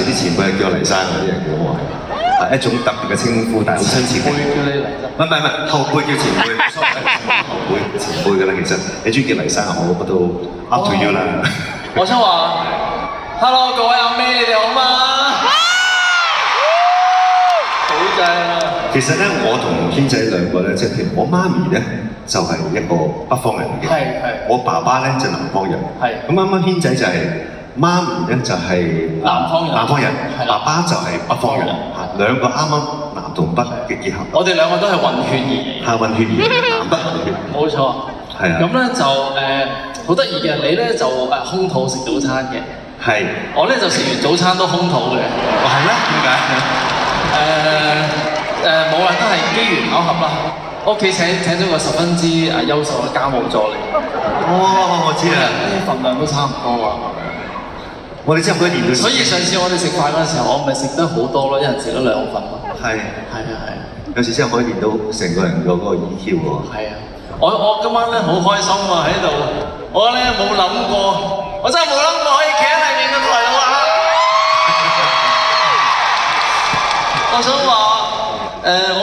時啲前輩係叫我黎生嗰啲人叫我係一種特別嘅稱呼，但係好親切嘅。會叫你黎生？唔係，後輩叫前輩後輩前輩㗎啦。其實你中意叫黎生，我覺得 up to you 啦。我想話 ，Hello 各位阿妹，你哋好嗎？好正啊！其實咧，我同軒仔兩個咧，即係譬如我媽咪咧就係一個北方人嘅，我爸爸咧就南方人，咁啱啱軒仔就係媽咪咧就係南方人，爸爸就係北方人，兩個啱啱南同北嘅結合。我哋兩個都係混血兒，係混血兒，南北混血。冇錯。係啊。咁咧就好得意嘅，你咧就空肚食早餐嘅。係。我咧就食完早餐都空肚嘅。哦，係咩？點解？冇啦，都係機緣巧合啦。屋企請咗個十分之優秀嘅家務助理。哦，我知啦。啲份量都差唔多啊。我哋真係可以練到。所以上次我哋食飯嗰陣時候，我咪食得好多咯，一人食咗2份咯。係。有時真係可以練到成個人嗰個 EQ 喎。係啊。我今晚咧好開心啊喺度，我咧冇諗過，我真係冇諗過可以企喺裏面嘅台度啊！我想話我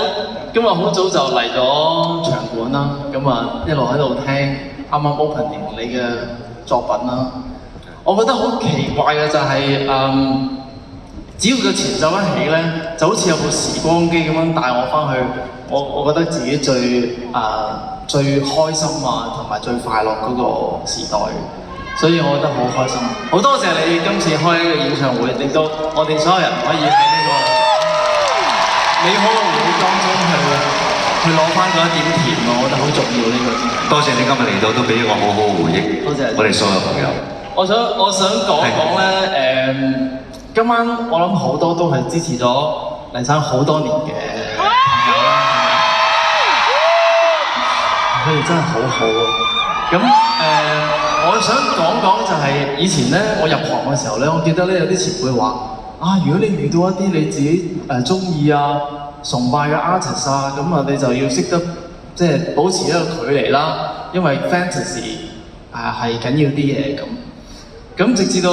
今日好早就嚟咗場館啦，咁啊一路喺度聽啱啱 opening 你嘅作品啦。我覺得好奇怪嘅就係只要個前奏一起咧，就好似有部時光機咁樣帶我翻去我覺得自己最開心啊，同埋最快樂嗰個時代，所以我覺得好開心。好多謝你今次開呢個演唱會，令到我哋所有人可以喺呢個美好嘅回憶當中去攞翻嗰一點甜啊！我覺得好重要呢個真係。多謝你今日嚟到，都俾我好好回憶。多謝我哋所有朋友。我想講講咧，今晚我諗好多都係支持咗黎生好多年嘅朋友啦。佢哋真係好好啊！咁我想講就係以前咧，我入行嘅時候咧，我記得咧有啲前輩話啊，如果你遇到一啲你自己中意啊、崇拜嘅 artist 啊，咁啊你就要識得即係保持一個距離啦，因為 fantasy 係緊要啲嘢咁。咁直至到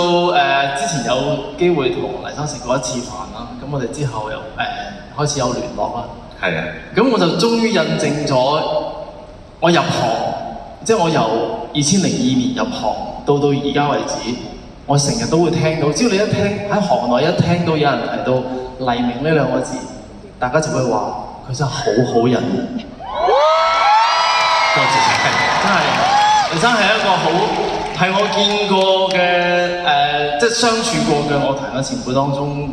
之前有機會同黎生食過一次飯啦，咁我哋之後又開始有聯絡啦。係啊。咁我就終於印證咗我入行，即係我由2002年入行到而家為止，我成日都會聽到，只要你一聽喺行內一聽到有人提到黎明呢2個字，大家就會話佢真係好人。多謝晒，真係黎生係一個係我見過嘅即係相處過嘅樂壇嘅前輩當中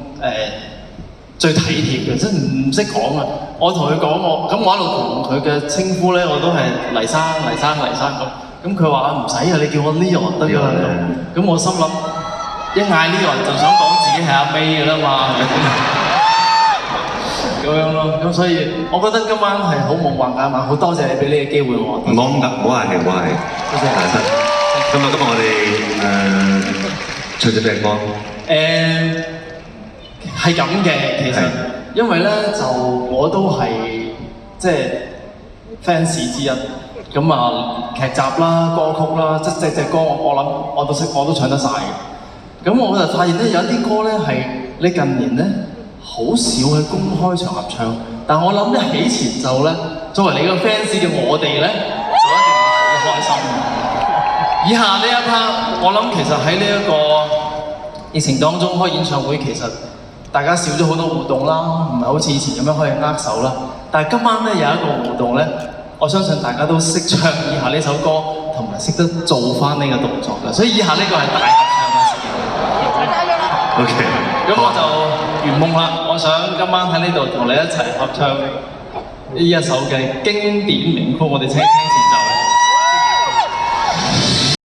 最體貼嘅，真係唔識講啊！我同佢講我一路同佢嘅稱呼咧，我都係黎生咁佢話唔使啊，你叫我 Leon 得㗎啦咁。咁我心諗一嗌 Leon 就想講自己係阿 May 㗎啦嘛，咁樣咯。咁所以我覺得今晚係好夢幻嘅一晚，好多謝你俾呢個機會我。唔好咁㗎，唔好客氣，唔好客氣。多謝黎生。今日我哋唱咗咩歌？係咁嘅，其實因為咧就我都係即係 fans 之一，咁啊劇集啦、歌曲啦，即係隻歌我諗我都識，我都唱得晒嘅。咁我就發現咧有啲歌咧係你近年咧好少喺公開場合唱，但我諗一起前奏咧，作為你個 fans 嘅我哋咧，就一定會好開心嘅。以下呢一 part，我諗其實喺呢一個疫情當中開演唱會，其實大家少咗好多互動啦，唔係好似以前咁樣可以握手啦。但係今晚咧有一個互動咧，我相信大家都識唱以下呢首歌，同埋識得做翻呢個動作嘅，所以以下呢個係大合唱嘅時間。OK。咁我就圓夢啦，我想今晚喺呢度同你一齊合唱呢一首嘅經典名曲，我哋請聽前奏。